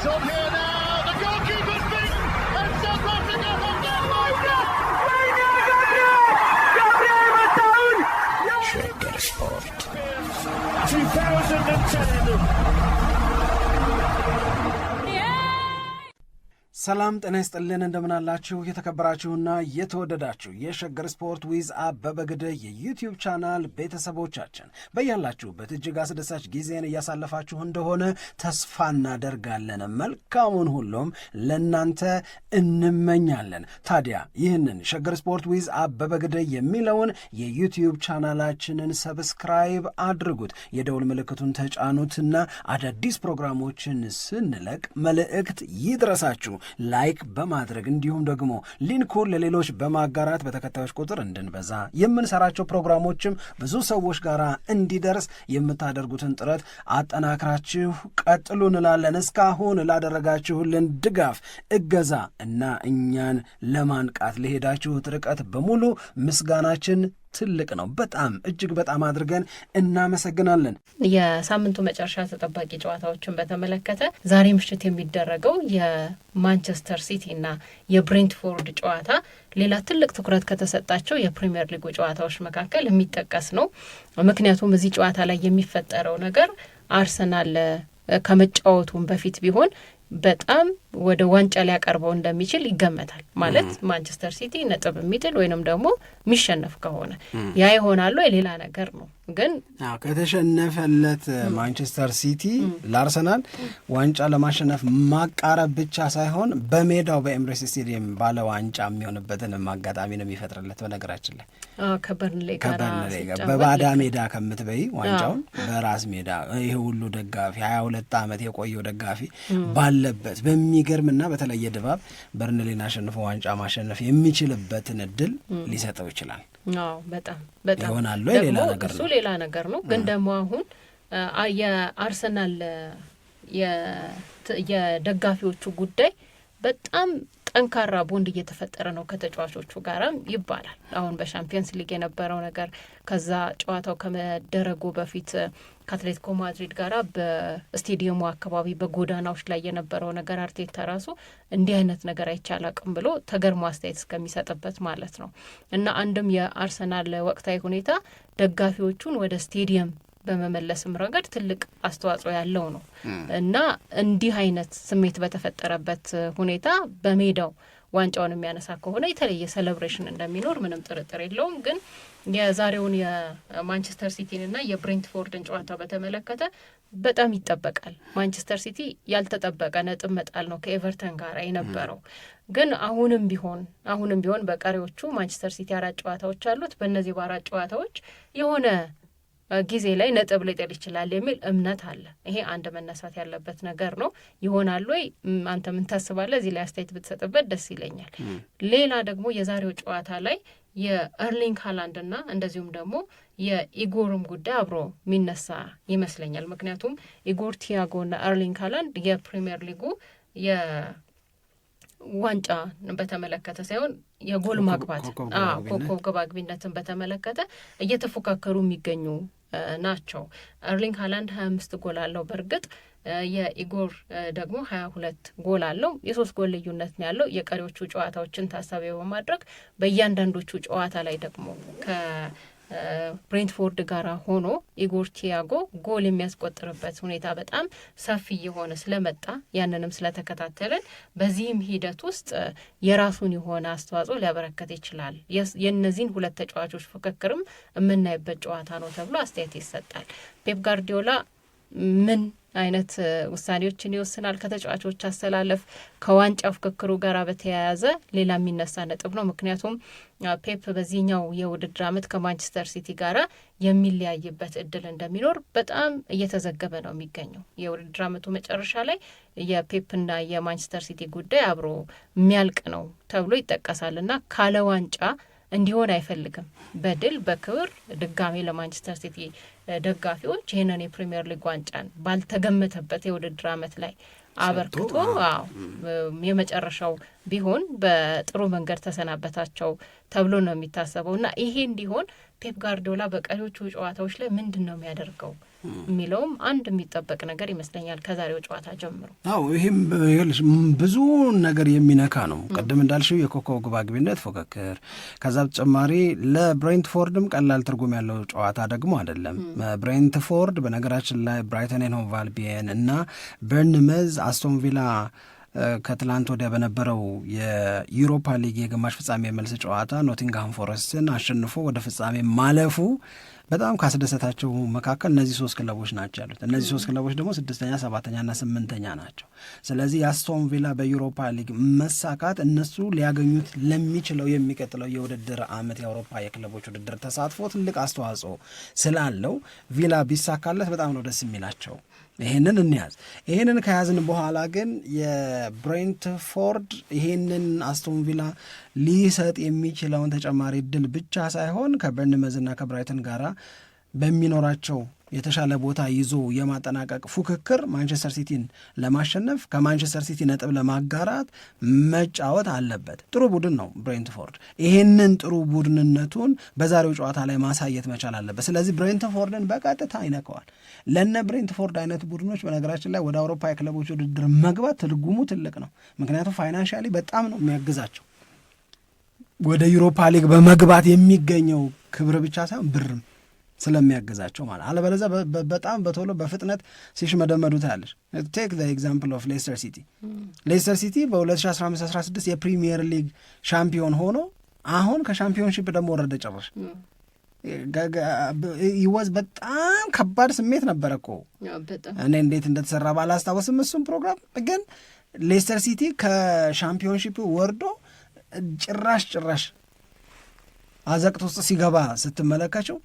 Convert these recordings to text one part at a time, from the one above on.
It's on here now. The goalkeeper's beaten, and South Africa have done Shagger Sport 2010. ሰላም ጤና ይስጥልን እንደምናላችሁ የተከበራችሁና የተወደዳችሁ የሸገር ስፖርት ዊዝ አበበ ግደይ የዩቲዩብ ቻናል ቤተሰቦቻችን በያላችሁበት እጅግ አስደሳች ጊዜን እያሳለፋችሁ እንደሆነ ተስፋ እናደርጋለን። መልካሙን ሁሉም ለናንተ እንመኛለን። ታዲያ ይህንን ሸገር ስፖርት ዊዝ አበበ ግደይ የሚለውን የዩቲዩብ ቻናላችንን ሰብስክራይብ አድርጉት፣ የደውል ምልክቱን ተጫኑትና አዳዲስ ፕሮግራሞችን ስንለቅ መልእክት ይድረሳችሁ። ላይክ በማድረግ እንዲሁም ደግሞ ሊንኩን ለሌሎች በማጋራት በተከታዮች ቁጥር እንድንበዛ የምንሰራቸው ፕሮግራሞችም ብዙ ሰዎች ጋር እንዲደርስ የምታደርጉትን ጥረት አጠናክራችሁ ቀጥሉ እንላለን። እስካሁን ላደረጋችሁልን ድጋፍ፣ እገዛ እና እኛን ለማንቃት ለሄዳችሁት ርቀት በሙሉ ምስጋናችን ትልቅ ነው። በጣም እጅግ በጣም አድርገን እናመሰግናለን። የሳምንቱ መጨረሻ ተጠባቂ ጨዋታዎችን በተመለከተ ዛሬ ምሽት የሚደረገው የማንቸስተር ሲቲ እና የብሬንትፎርድ ጨዋታ ሌላ ትልቅ ትኩረት ከተሰጣቸው የፕሪሚየር ሊጉ ጨዋታዎች መካከል የሚጠቀስ ነው። ምክንያቱም እዚህ ጨዋታ ላይ የሚፈጠረው ነገር አርሰናል ከመጫወቱም በፊት ቢሆን በጣም ወደ ዋንጫ ሊያቀርበው እንደሚችል ይገመታል። ማለት ማንቸስተር ሲቲ ነጥብ የሚጥል ወይንም ደግሞ የሚሸነፍ ከሆነ ያ ይሆናሉ የሌላ ነገር ነው። ግን ከተሸነፈለት ማንቸስተር ሲቲ ለአርሰናል ዋንጫ ለማሸነፍ ማቃረብ ብቻ ሳይሆን በሜዳው በኤምሬትስ ስቴዲየም ባለ ዋንጫ የሚሆንበትን አጋጣሚ ነው የሚፈጥርለት። በነገራችን ላይ ከበርንሌ ጋር በባዳ ሜዳ ከምትበይ ዋንጫውን በራስ ሜዳ ይሄ ሁሉ ደጋፊ 22 ዓመት የቆየው ደጋፊ ባለበት በሚገርምና በተለየ ድባብ በርንሌን አሸንፎ ዋንጫ ማሸነፍ የሚችልበትን እድል ሊሰጠው ይችላል። በጣም ይሆናሉ። ሌላ ነገር ነው። ግን ደግሞ አሁን የአርሰናል የደጋፊዎቹ ጉዳይ በጣም ጠንካራ ቦንድ እየተፈጠረ ነው ከተጫዋቾቹ ጋራም ይባላል። አሁን በሻምፒየንስ ሊግ የነበረው ነገር ከዛ ጨዋታው ከመደረጉ በፊት ከአትሌቲኮ ማድሪድ ጋራ በስቴዲየሙ አካባቢ በጎዳናዎች ላይ የነበረው ነገር አርቴታ ራሱ እንዲህ አይነት ነገር አይቻል አቅም ብሎ ተገርሞ አስተያየት እስከሚሰጥበት ማለት ነው። እና አንድም የአርሰናል ወቅታዊ ሁኔታ ደጋፊዎቹን ወደ ስቴዲየም በመመለስም ረገድ ትልቅ አስተዋጽኦ ያለው ነው እና እንዲህ አይነት ስሜት በተፈጠረበት ሁኔታ በሜዳው ዋንጫውን የሚያነሳ ከሆነ የተለየ ሴሌብሬሽን እንደሚኖር ምንም ጥርጥር የለውም። ግን የዛሬውን የማንቸስተር ሲቲን እና የብሬንትፎርድን ጨዋታ በተመለከተ በጣም ይጠበቃል። ማንቸስተር ሲቲ ያልተጠበቀ ነጥብ መጣል ነው ከኤቨርተን ጋር የነበረው። ግን አሁንም ቢሆን በቀሪዎቹ ማንቸስተር ሲቲ 4 ጨዋታዎች አሉት። በእነዚህ በ4 ጨዋታዎች የሆነ ጊዜ ላይ ነጥብ ሊጥል ይችላል የሚል እምነት አለ። ይሄ አንድ መነሳት ያለበት ነገር ነው። ይሆናል ወይ አንተ ምን ታስባለህ? እዚህ ላይ አስተያየት ብትሰጥበት ደስ ይለኛል። ሌላ ደግሞ የዛሬው ጨዋታ ላይ የኤርሊንግ ሃላንድና እንደዚሁም ደግሞ የኢጎርም ጉዳይ አብሮ የሚነሳ ይመስለኛል። ምክንያቱም ኢጎር ቲያጎና ኤርሊንግ ሃላንድ የፕሪሚየር ሊጉ ዋንጫ በተመለከተ ሳይሆን የጎል ማግባት ኮከብ ግብ አግቢነትን በተመለከተ እየተፎካከሩ የሚገኙ ናቸው። ኤርሊንግ ሃላንድ 25 ጎል አለው። በእርግጥ የኢጎር ደግሞ 22 ጎል አለው። የ3 ጎል ልዩነት ነው ያለው። የቀሪዎቹ ጨዋታዎችን ታሳቢ በማድረግ በእያንዳንዶቹ ጨዋታ ላይ ደግሞ ብሬንትፎርድ ጋር ሆኖ ኢጎር ቲያጎ ጎል የሚያስቆጥርበት ሁኔታ በጣም ሰፊ የሆነ ስለመጣ ያንንም ስለተከታተልን በዚህም ሂደት ውስጥ የራሱን የሆነ አስተዋጽኦ ሊያበረከት ይችላል። የእነዚህን 2 ተጫዋቾች ፍክክርም የምናይበት ጨዋታ ነው ተብሎ አስተያየት ይሰጣል። ፔፕ ጋርዲዮላ ምን አይነት ውሳኔዎችን ይወስናል? ከተጫዋቾች አስተላለፍ ከዋንጫ ፍክክሩ ጋር በተያያዘ ሌላ የሚነሳ ነጥብ ነው። ምክንያቱም ፔፕ በዚህኛው የውድድር ዓመት ከማንቸስተር ሲቲ ጋራ የሚለያይበት እድል እንደሚኖር በጣም እየተዘገበ ነው የሚገኘው። የውድድር ዓመቱ መጨረሻ ላይ የፔፕና የማንቸስተር ሲቲ ጉዳይ አብሮ የሚያልቅ ነው ተብሎ ይጠቀሳል እና ካለ ዋንጫ እንዲሆን አይፈልግም። በድል በክብር ድጋሜ ለማንቸስተር ሲቲ ደጋፊዎች ይህንን የፕሪሚየር ሊግ ዋንጫን ባልተገመተበት የውድድር ዓመት ላይ አበርክቶ የመጨረሻው ቢሆን በጥሩ መንገድ ተሰናበታቸው ተብሎ ነው የሚታሰበው እና ይሄ እንዲሆን ፔፕ ጋርዲዮላ በቀሪዎቹ ጨዋታዎች ላይ ምንድን ነው የሚያደርገው የሚለውም አንድ የሚጠበቅ ነገር ይመስለኛል ከዛሬው ጨዋታ ጀምሮ። አዎ ይህም ብዙ ነገር የሚነካ ነው። ቅድም እንዳልሽው የኮከብ ግባግቢነት ፉክክር፣ ከዛ በተጨማሪ ለብሬንትፎርድም ቀላል ትርጉም ያለው ጨዋታ ደግሞ አይደለም። ብሬንትፎርድ በነገራችን ላይ ብራይተን ኤንድ ሆቭ አልቢየን እና በርንመዝ አስቶን ቪላ ከትላንት ወዲያ በነበረው የዩሮፓ ሊግ የግማሽ ፍጻሜ መልስ ጨዋታ ኖቲንግሃም ፎረስትን አሸንፎ ወደ ፍጻሜ ማለፉ በጣም ካስደሰታቸው መካከል እነዚህ 3 ክለቦች ናቸው ያሉት። እነዚህ 3 ክለቦች ደግሞ 6ኛ፣ 7ኛና 8ኛ ናቸው። ስለዚህ የአስቶን ቪላ በዩሮፓ ሊግ መሳካት እነሱ ሊያገኙት ለሚችለው የሚቀጥለው የውድድር ዓመት የአውሮፓ የክለቦች ውድድር ተሳትፎ ትልቅ አስተዋጽኦ ስላለው ቪላ ቢሳካለት በጣም ነው ደስ የሚላቸው። ይሄንን እንያዝ። ይሄንን ከያዝን በኋላ ግን የብሬንትፎርድ ይሄንን አስቶን ቪላ ሊሰጥ የሚችለውን ተጨማሪ እድል ብቻ ሳይሆን ከበርንመዝና ከብራይተን ጋር በሚኖራቸው የተሻለ ቦታ ይዞ የማጠናቀቅ ፉክክር ማንቸስተር ሲቲን ለማሸነፍ ከማንቸስተር ሲቲ ነጥብ ለማጋራት መጫወት አለበት። ጥሩ ቡድን ነው ብሬንትፎርድ። ይሄንን ጥሩ ቡድንነቱን በዛሬው ጨዋታ ላይ ማሳየት መቻል አለበት። ስለዚህ ብሬንትፎርድን በቀጥታ ይነከዋል። ለነ ብሬንትፎርድ አይነት ቡድኖች በነገራችን ላይ ወደ አውሮፓ የክለቦች ውድድር መግባት ትርጉሙ ትልቅ ነው። ምክንያቱም ፋይናንሻሊ በጣም ነው የሚያግዛቸው። ወደ ዩሮፓ ሊግ በመግባት የሚገኘው ክብር ብቻ ሳይሆን ብርም ስለሚያገዛቸው ማለት አለበለዚያ በጣም በቶሎ በፍጥነት ሲሽመደመዱ ታያለች። ቴክ ዘ ኤግዛምፕል ኦፍ ሌስተር ሲቲ። ሌስተር ሲቲ በ2015-16 የፕሪሚየር ሊግ ሻምፒዮን ሆኖ አሁን ከሻምፒዮንሺፕ ደግሞ ወረደ ጭራሽ። ይወዝ በጣም ከባድ ስሜት ነበረ እኮ እኔ እንዴት እንደተሰራ ባላስታወስም እሱም ፕሮግራም ግን ሌስተር ሲቲ ከሻምፒዮንሺፕ ወርዶ ጭራሽ አዘቅት ውስጥ ሲገባ ስትመለከችው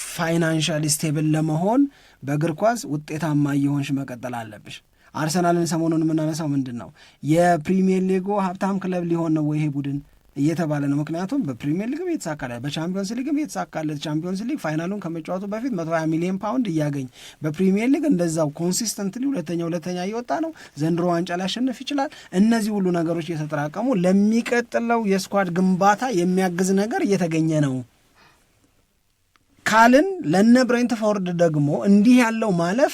ፋይናንሻሊ ስቴብል ለመሆን በእግር ኳስ ውጤታማ እየሆንሽ መቀጠል አለብሽ። አርሰናልን ሰሞኑን የምናነሳው ምንድን ነው? የፕሪሚየር ሊጉ ሀብታም ክለብ ሊሆን ነው ይሄ ቡድን እየተባለ ነው። ምክንያቱም በፕሪሚየር ሊግም እየተሳካለት፣ በቻምፒዮንስ ሊግም እየተሳካለት፣ ቻምፒዮንስ ሊግ ፋይናሉን ከመጫወቱ በፊት 120 ሚሊዮን ፓውንድ እያገኝ፣ በፕሪሚየር ሊግ እንደዛው ኮንሲስተንትሊ ሁለተኛ እየወጣ ነው። ዘንድሮ ዋንጫ ሊያሸንፍ ይችላል። እነዚህ ሁሉ ነገሮች እየተጠራቀሙ ለሚቀጥለው የስኳድ ግንባታ የሚያግዝ ነገር እየተገኘ ነው ካልን ለነ ብሬንትፎርድ ደግሞ እንዲህ ያለው ማለፍ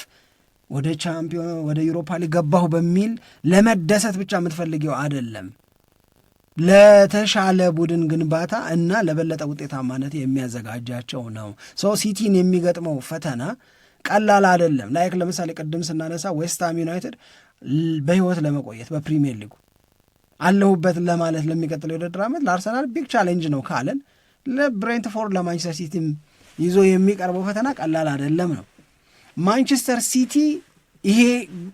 ወደ ቻምፒዮን ወደ ዩሮፓ ሊግ ገባሁ በሚል ለመደሰት ብቻ የምትፈልጊው አይደለም። ለተሻለ ቡድን ግንባታ እና ለበለጠ ውጤታማነት የሚያዘጋጃቸው ነው። ሲቲን የሚገጥመው ፈተና ቀላል አይደለም። ላይክ ለምሳሌ ቅድም ስናነሳ ዌስትሃም ዩናይትድ በህይወት ለመቆየት በፕሪሚየር ሊጉ አለሁበት ለማለት ለሚቀጥለው የውድድር ዓመት ለአርሰናል ቢግ ቻሌንጅ ነው ካለን ለብሬንትፎርድ ለማንቸስተር ሲቲም ይዞ የሚቀርበው ፈተና ቀላል አይደለም ነው። ማንቸስተር ሲቲ ይሄ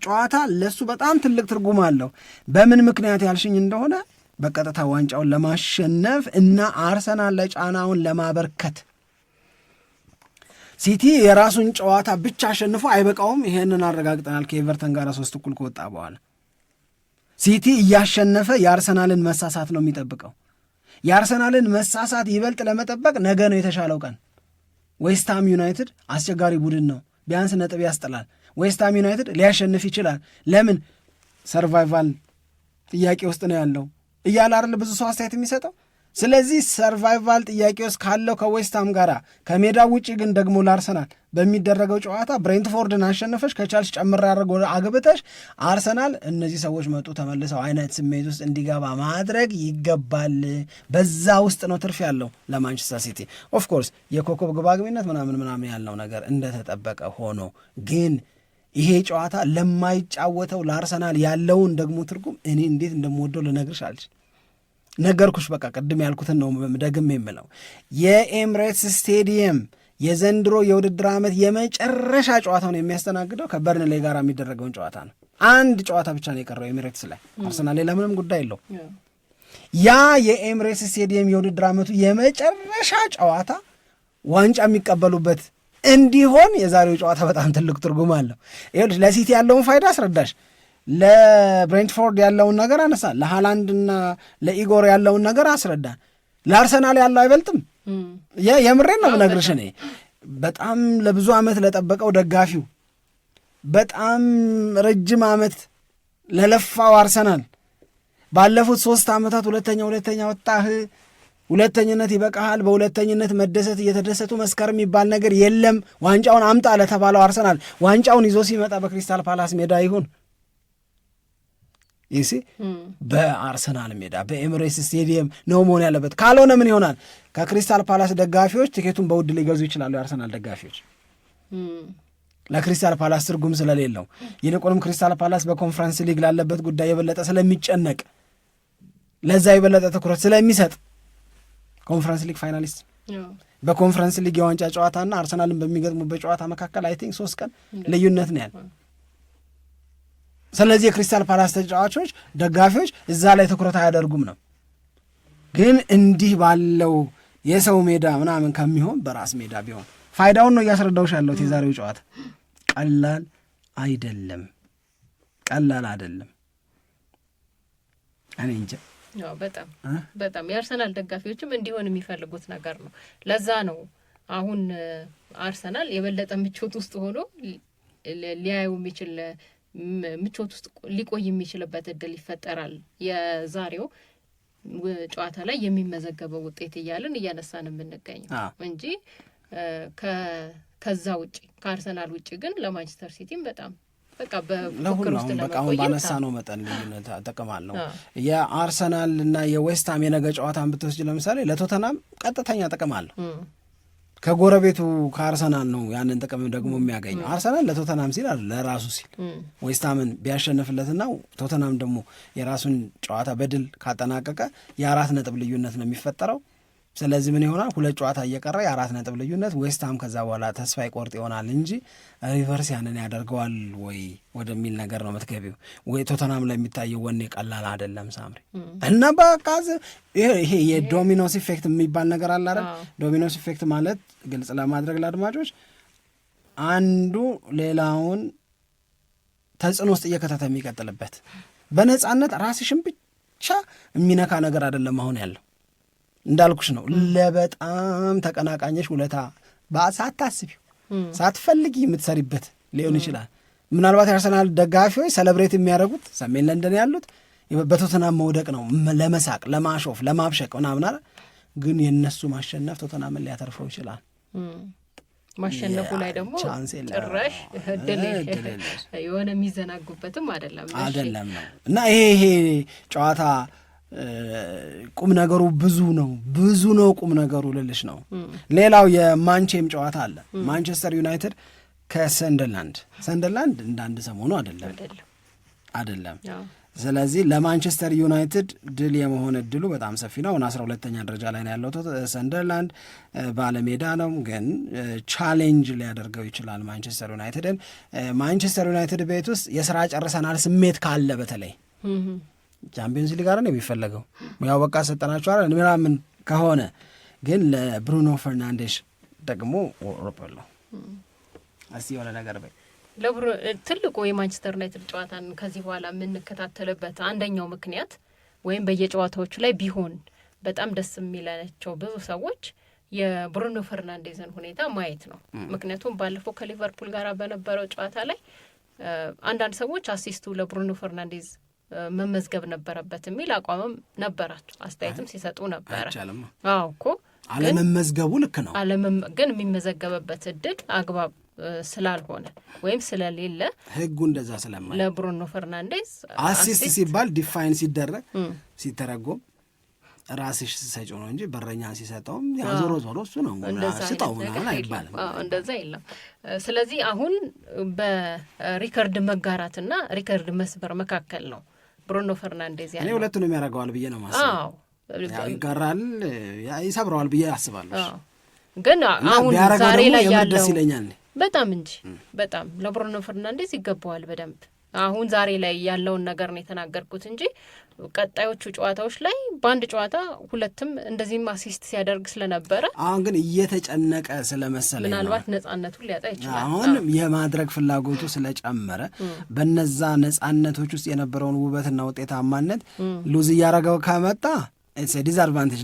ጨዋታ ለሱ በጣም ትልቅ ትርጉም አለው። በምን ምክንያት ያልሽኝ እንደሆነ በቀጥታ ዋንጫውን ለማሸነፍ እና አርሰናል ላይ ጫናውን ለማበርከት ሲቲ የራሱን ጨዋታ ብቻ አሸንፎ አይበቃውም። ይሄንን አረጋግጠናል ከኤቨርተን ጋር 3-1 ከወጣ በኋላ። ሲቲ እያሸነፈ የአርሰናልን መሳሳት ነው የሚጠብቀው። የአርሰናልን መሳሳት ይበልጥ ለመጠበቅ ነገ ነው የተሻለው ቀን። ዌስትሃም ዩናይትድ አስቸጋሪ ቡድን ነው፣ ቢያንስ ነጥብ ያስጥላል። ዌስትሃም ዩናይትድ ሊያሸንፍ ይችላል። ለምን ሰርቫይቫል ጥያቄ ውስጥ ነው ያለው እያለ አይደል ብዙ ሰው አስተያየት የሚሰጠው። ስለዚህ ሰርቫይቫል ጥያቄ ውስጥ ካለው ከዌስትሃም ጋር ከሜዳ ውጪ ግን ደግሞ ለአርሰናል በሚደረገው ጨዋታ ብሬንትፎርድን አሸነፈሽ ከቻልሽ ጨምር ያደረገ አግብተሽ አርሰናል እነዚህ ሰዎች መጡ ተመልሰው አይነት ስሜት ውስጥ እንዲገባ ማድረግ ይገባል። በዛ ውስጥ ነው ትርፍ ያለው ለማንቸስተር ሲቲ። ኦፍኮርስ የኮከብ ግባግቢነት ምናምን ያለው ነገር እንደተጠበቀ ሆኖ ግን ይሄ ጨዋታ ለማይጫወተው ለአርሰናል ያለውን ደግሞ ትርጉም እኔ እንዴት እንደምወደው ልነግርሽ አልችል። ነገርኩሽ፣ በቃ ቅድም ያልኩትን ነው ደግሜ የምለው። የኤምሬትስ ስቴዲየም የዘንድሮ የውድድር ዓመት የመጨረሻ ጨዋታውን የሚያስተናግደው ከበርንሌ ጋር የሚደረገውን ጨዋታ ነው። አንድ ጨዋታ ብቻ ነው የቀረው ኤምሬትስ ላይ። አርሰናል ሌላ ምንም ጉዳይ የለው። ያ የኤምሬትስ ስቴዲየም የውድድር ዓመቱ የመጨረሻ ጨዋታ ዋንጫ የሚቀበሉበት እንዲሆን የዛሬው ጨዋታ በጣም ትልቅ ትርጉም አለው። ይኸውልሽ ለሲቲ ያለውን ፋይዳ አስረዳሽ፣ ለብሬንትፎርድ ያለውን ነገር አነሳ፣ ለሃላንድና ለኢጎር ያለውን ነገር አስረዳን። ለአርሰናል ያለው አይበልጥም? የምሬን ነው የምነግርሽ። እኔ በጣም ለብዙ ዓመት ለጠበቀው ደጋፊው በጣም ረጅም ዓመት ለለፋው አርሰናል ባለፉት 3 ዓመታት ሁለተኛ ወጣህ፣ ሁለተኝነት ይበቃሃል፣ በሁለተኝነት መደሰት እየተደሰቱ መስከር የሚባል ነገር የለም። ዋንጫውን አምጣ ለተባለው አርሰናል ዋንጫውን ይዞ ሲመጣ በክሪስታል ፓላስ ሜዳ ይሁን ይሲ በአርሰናል ሜዳ በኤምሬትስ ስቴዲየም ነው መሆን ያለበት። ካልሆነ ምን ይሆናል? ከክሪስታል ፓላስ ደጋፊዎች ቲኬቱን በውድ ሊገዙ ይችላሉ። የአርሰናል ደጋፊዎች ለክሪስታል ፓላስ ትርጉም ስለሌለው፣ ይልቁንም ክሪስታል ፓላስ በኮንፈረንስ ሊግ ላለበት ጉዳይ የበለጠ ስለሚጨነቅ፣ ለዛ የበለጠ ትኩረት ስለሚሰጥ ኮንፈረንስ ሊግ ፋይናሊስት በኮንፈረንስ ሊግ የዋንጫ ጨዋታና አርሰናልን በሚገጥሙበት ጨዋታ መካከል አይ ቲንክ 3 ቀን ልዩነት ነው ያለው። ስለዚህ የክሪስታል ፓላስ ተጫዋቾች ደጋፊዎች እዛ ላይ ትኩረት አያደርጉም ነው። ግን እንዲህ ባለው የሰው ሜዳ ምናምን ከሚሆን በራስ ሜዳ ቢሆን ፋይዳውን ነው እያስረዳውሽ ያለሁት። የዛሬው ጨዋታ ቀላል አይደለም። እኔ እንጃ በጣም የአርሰናል ደጋፊዎችም እንዲሆን የሚፈልጉት ነገር ነው። ለዛ ነው አሁን አርሰናል የበለጠ ምቾት ውስጥ ሆኖ ሊያዩ የሚችል ምቾት ውስጥ ሊቆይ የሚችልበት እድል ይፈጠራል። የዛሬው ጨዋታ ላይ የሚመዘገበው ውጤት እያልን እያነሳን የምንገኘው እንጂ ከዛ ውጭ ከአርሰናል ውጭ ግን ለማንቸስተር ሲቲም በጣም በቃ በፉክክር ውስጥ ለመቆየት ባነሳ ነው መጠን ልዩነት ጠቅማለሁ። የአርሰናል እና የዌስትሃም የነገ ጨዋታን ብትወስጂ ለምሳሌ ለቶተናም ቀጥተኛ ጥቅም አለው። ከጎረቤቱ ከአርሰናል ነው ያንን ጥቅም ደግሞ የሚያገኘው። አርሰናል ለቶተናም ሲል አይደል ለራሱ ሲል ዌስትሃምን ቢያሸንፍለትና ቶተናም ደግሞ የራሱን ጨዋታ በድል ካጠናቀቀ የ4 ነጥብ ልዩነት ነው የሚፈጠረው። ስለዚህ ምን ይሆናል? 2 ጨዋታ እየቀረ የ4 ነጥብ ልዩነት፣ ዌስትሃም ከዛ በኋላ ተስፋ ይቆርጥ ይሆናል እንጂ ሪቨርስ ያንን ያደርገዋል ወይ ወደሚል ነገር ነው የምትገቢው። ወይ ቶተናም ላይ የሚታየው ወኔ ቀላል አይደለም ሳምሪ። እና በቃ ይሄ የዶሚኖስ ኢፌክት የሚባል ነገር አለ አይደል? ዶሚኖስ ኢፌክት ማለት ግልጽ ለማድረግ ለአድማጮች አንዱ ሌላውን ተጽዕኖ ውስጥ እየከተተ የሚቀጥልበት በነጻነት ራስሽን ብቻ የሚነካ ነገር አይደለም አሁን ያለው። እንዳልኩሽ ነው ለበጣም ተቀናቃኘሽ ውለታ ሳታስቢው ሳትፈልጊ የምትሰሪበት ሊሆን ይችላል። ምናልባት የአርሰናል ደጋፊዎች ሰለብሬት የሚያደርጉት ሰሜን ለንደን ያሉት በቶተናም መውደቅ ነው፣ ለመሳቅ፣ ለማሾፍ፣ ለማብሸቅ ምናምን። ግን የእነሱ ማሸነፍ ቶተናምን ሊያተርፈው ይችላል። ማሸነፉ ላይ ደግሞ ጭራሽ እድል የሆነ የሚዘናጉበትም አይደለም ነው እና ይሄ ጨዋታ ቁም ነገሩ ብዙ ነው ቁም ነገሩ ልልሽ ነው። ሌላው የማንቼም ጨዋታ አለ። ማንቸስተር ዩናይትድ ከሰንደርላንድ እንደ አንድ ሰሞኑ አይደለም። ስለዚህ ለማንቸስተር ዩናይትድ ድል የመሆን እድሉ በጣም ሰፊ ነው። 12ኛ ደረጃ ላይ ነው ያለው ሰንደርላንድ። ባለሜዳ ነው ግን ቻሌንጅ ሊያደርገው ይችላል ማንቸስተር ዩናይትድን። ማንቸስተር ዩናይትድ ቤት ውስጥ የስራ ጨርሰናል ስሜት ካለ በተለይ ቻምፒዮንስ ሊግ ጋር ነው የሚፈለገው። ያው በቃ ሰጠናቸዋል ምናምን ከሆነ ግን ለብሩኖ ፈርናንዴሽ ደግሞ ሮፐሎ እስቲ የሆነ ነገር በይ። ትልቁ የማንቸስተር ዩናይትድ ጨዋታን ከዚህ በኋላ የምንከታተልበት አንደኛው ምክንያት ወይም በየጨዋታዎቹ ላይ ቢሆን በጣም ደስ የሚላቸው ብዙ ሰዎች የብሩኖ ፈርናንዴዝን ሁኔታ ማየት ነው። ምክንያቱም ባለፈው ከሊቨርፑል ጋር በነበረው ጨዋታ ላይ አንዳንድ ሰዎች አሲስቱ ለብሩኖ ፈርናንዴዝ መመዝገብ ነበረበት የሚል አቋምም ነበራቸው፣ አስተያየትም ሲሰጡ ነበረ። እኮ አለመመዝገቡ ልክ ነው፣ ግን የሚመዘገብበት እድል አግባብ ስላልሆነ ወይም ስለሌለ ህጉ እንደዛ ስለማይ ለብሩኖ ፈርናንዴዝ አሲስት ሲባል ዲፋይን ሲደረግ ሲተረጎም ራስሽ ሲሰጪው ነው እንጂ በረኛን ሲሰጠውም ያዞሮ ዞሮ እሱ ነው ስጠው ምናምን አይባልም። እንደዛ የለም። ስለዚህ አሁን በሪከርድ መጋራትና ሪከርድ መስበር መካከል ነው ብሩኖ ፈርናንዴዝ ያለው። እኔ ሁለቱንም ያደርገዋል ብዬ ነው ማስበው። ይጋራል ይሰብረዋል ብዬ አስባለሁ። ግን አሁን ዛሬ ላይ ያለው ደስ ይለኛል በጣም እንጂ በጣም ለብሩኖ ፈርናንዴዝ ይገባዋል በደንብ። አሁን ዛሬ ላይ ያለውን ነገር ነው የተናገርኩት እንጂ ቀጣዮቹ ጨዋታዎች ላይ በአንድ ጨዋታ ሁለትም እንደዚህም አሲስት ሲያደርግ ስለነበረ አሁን ግን እየተጨነቀ ስለመሰለኝ ምናልባት ነጻነቱን ሊያጣ ይችላል። አሁን የማድረግ ፍላጎቱ ስለጨመረ በነዛ ነጻነቶች ውስጥ የነበረውን ውበትና ውጤታማነት ሉዝ እያደረገው ከመጣ ኢትስ ዲስአድቫንቴጅ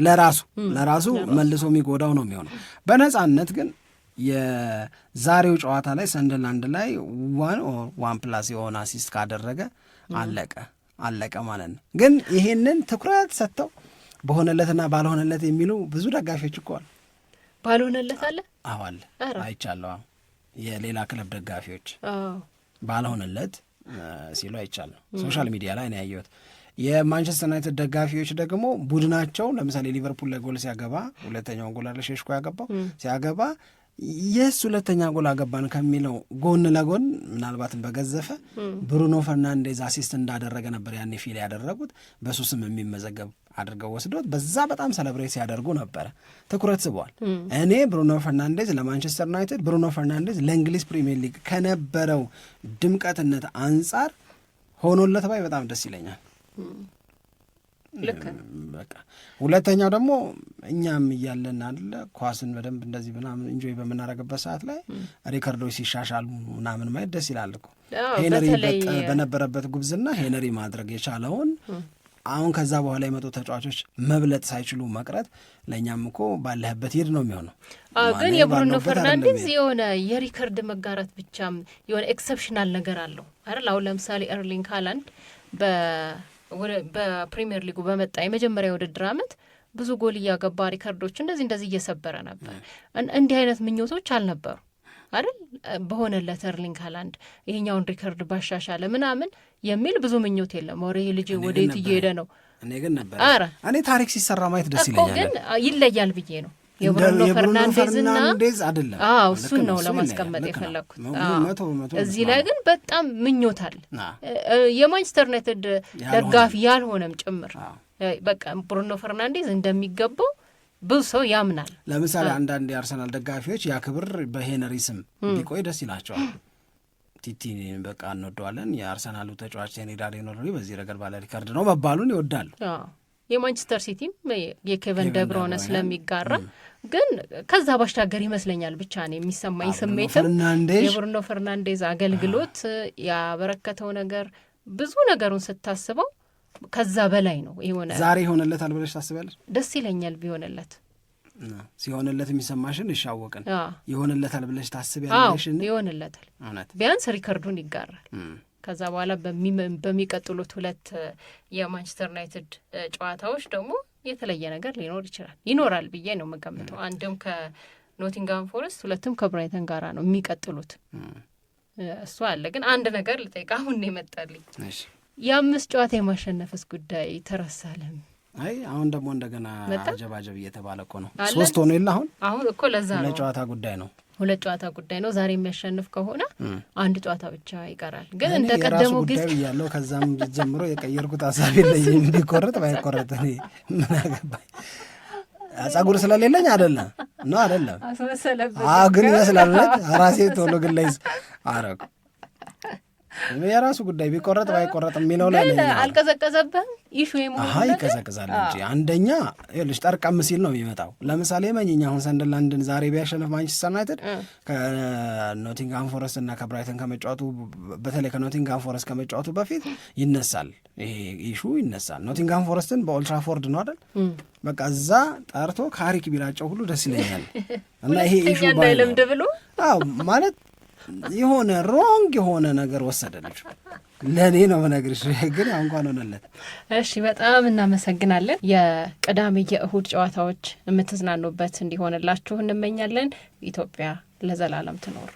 ለራሱ መልሶ የሚጎዳው ነው የሚሆነው። በነጻነት ግን የዛሬው ጨዋታ ላይ ሰንደርላንድ ላይ ዋን ፕላስ የሆነ አሲስት ካደረገ አለቀ። አለቀ ማለት ነው። ግን ይሄንን ትኩረት ሰጥተው በሆነለትና ባልሆነለት የሚሉ ብዙ ደጋፊዎች እኮ አሉ። ባልሆነለት አለ አለ አይቻለሁ። የሌላ ክለብ ደጋፊዎች ባልሆነለት ሲሉ አይቻለሁ። ሶሻል ሚዲያ ላይ ነው ያየሁት። የማንቸስተር ዩናይትድ ደጋፊዎች ደግሞ ቡድናቸው ለምሳሌ ሊቨርፑል ላይ ጎል ሲያገባ ሁለተኛውን ጎል አለ ሼሽኮ ያገባው ሲያገባ የስ ሁለተኛ ጎል አገባን ከሚለው ጎን ለጎን ምናልባትም በገዘፈ ብሩኖ ፈርናንዴዝ አሲስት እንዳደረገ ነበር ያኔ ፊል ያደረጉት። በሱ ስም የሚመዘገብ አድርገው ወስዶት በዛ በጣም ሰለብሬት ሲያደርጉ ነበረ። ትኩረት ስበዋል። እኔ ብሩኖ ፈርናንዴዝ ለማንቸስተር ዩናይትድ፣ ብሩኖ ፈርናንዴዝ ለእንግሊዝ ፕሪሚየር ሊግ ከነበረው ድምቀትነት አንጻር ሆኖለት ባይ በጣም ደስ ይለኛል። በቃ ሁለተኛው ደግሞ እኛም እያለን አለ ኳስን በደንብ እንደዚህ ምናምን ኢንጆይ በምናደርግበት ሰዓት ላይ ሪከርዶች ሲሻሻሉ ምናምን ማየት ደስ ይላል እኮ። ሄነሪ በነበረበት ጉብዝና ሄነሪ ማድረግ የቻለውን አሁን ከዛ በኋላ የመጡ ተጫዋቾች መብለጥ ሳይችሉ መቅረት ለእኛም እኮ ባለህበት ሄድ ነው የሚሆነው። ግን የብሩኖ ፈርናንዴዝ የሆነ የሪከርድ መጋራት ብቻም የሆነ ኤክሰፕሽናል ነገር አለው አይደል? አሁን ለምሳሌ ኤርሊንግ ሃላንድ በፕሪሚየር ሊጉ በመጣ የመጀመሪያ ውድድር ዓመት ብዙ ጎል እያገባ ሪከርዶች እንደዚህ እየሰበረ ነበር። እንዲህ አይነት ምኞቶች አልነበሩ አይደል? በሆነለት ኤርሊንግ ሃላንድ ይሄኛውን ሪከርድ ባሻሻለ ምናምን የሚል ብዙ ምኞት የለም። ወሬ ልጅ ወዴት እየሄደ ነው? እኔ ግን ነበር እኔ ታሪክ ሲሰራ ማየት ደስ ይለኛል። ግን ይለያል ብዬ ነው የብሩኖ ፈርናንዴዝ አይደለም። እሱን ነው ለማስቀመጥ የፈለኩት። እዚህ ላይ ግን በጣም ምኞት አለ የማንቸስተር ዩናይትድ ደጋፊ ያልሆነም ጭምር። በቃ ብሩኖ ፈርናንዴዝ እንደሚገባው ብዙ ሰው ያምናል። ለምሳሌ አንዳንድ የአርሰናል ደጋፊዎች ያ ክብር በሄነሪ ስም ቢቆይ ደስ ይላቸዋል። ቲቲ በቃ እንወደዋለን፣ የአርሰናሉ ተጫዋች ሄነሪ ኖሪ በዚህ ረገድ ባለ ሪካርድ ነው መባሉን ይወዳሉ። የማንቸስተር ሲቲም የኬቨን ደብሮነ ስለሚጋራ ግን ከዛ ባሻገር ይመስለኛል ብቻ ነው የሚሰማኝ ስሜትም የብሩኖ ፈርናንዴዝ አገልግሎት ያበረከተው ነገር ብዙ ነገሩን ስታስበው ከዛ በላይ ነው። የሆነ ዛሬ ይሆንለታል ብለሽ ታስቢያለሽ? ደስ ይለኛል ቢሆንለት። ሲሆንለት የሚሰማሽን ይሻወቅን ይሆንለታል ብለሽ ታስቢያለሽ? ይሆንለታል፣ ቢያንስ ሪከርዱን ይጋራል። ከዛ በኋላ በሚቀጥሉት ሁለት የማንቸስተር ዩናይትድ ጨዋታዎች ደግሞ የተለየ ነገር ይኖራል ብዬ ነው የምገምተው። አንድም ከኖቲንጋም ፎረስት ሁለትም ከብራይተን ጋራ ነው የሚቀጥሉት። እሱ አለ። ግን አንድ ነገር ልጠይቅ፣ አሁን ነው የመጣልኝ። የ5 ጨዋታ የማሸነፍስ ጉዳይ ተረሳለም? አይ አሁን ደግሞ እንደገና አጀባጀብ እየተባለ እኮ ነው። 3 ሆኖ የለ አሁን እኮ ለዛ ነው ለጨዋታ ጉዳይ ነው 2 ጨዋታ ጉዳይ ነው። ዛሬ የሚያሸንፍ ከሆነ 1 ጨዋታ ብቻ ይቀራል። ግን እንደቀደመው ጊዜ ያለው ከዛም ጀምሮ የቀየርኩት ሀሳብ የለኝም። ቢቆረጥ ባይቆረጥ እኔ ምን አገባኝ? ጸጉር ስለሌለኝ አይደለም ነው አይደለም። ግን ይመስላልለት ራሴ ቶሎ ግን ላይ አረኩ። የራሱ ጉዳይ ቢቆረጥ ባይቆረጥ የሚለው ላይ አልቀዘቀዘብህም? ኢሹ ይቀዘቅዛል እንጂ አንደኛ ይኸውልሽ ጠርቀም ሲል ነው የሚመጣው። ለምሳሌ መኝኛ አሁን ሰንደርላንድን ዛሬ ቢያሸንፍ ማንቸስተር ዩናይትድ ከኖቲንግሃም ፎረስት እና ከብራይተን ከመጫወቱ በተለይ ከኖቲንግሃም ፎረስት ከመጫወቱ በፊት ይነሳል፣ ይሄ ኢሹ ይነሳል። ኖቲንግሃም ፎረስትን በኦልትራፎርድ ነው አይደል? በቃ እዛ ጠርቶ ካሪክ ቢላቸው ሁሉ ደስ ይለኛል። እና ይሄ ኢሹ ባይለምድ ብሎ ማለት የሆነ ሮንግ የሆነ ነገር ወሰደልሽ። ለእኔ ነው መነግርሽ፣ ግን ያው እንኳን ሆነለት። እሺ በጣም እናመሰግናለን። የቅዳሜ የእሁድ ጨዋታዎች የምትዝናኑበት እንዲሆንላችሁ እንመኛለን። ኢትዮጵያ ለዘላለም ትኖር።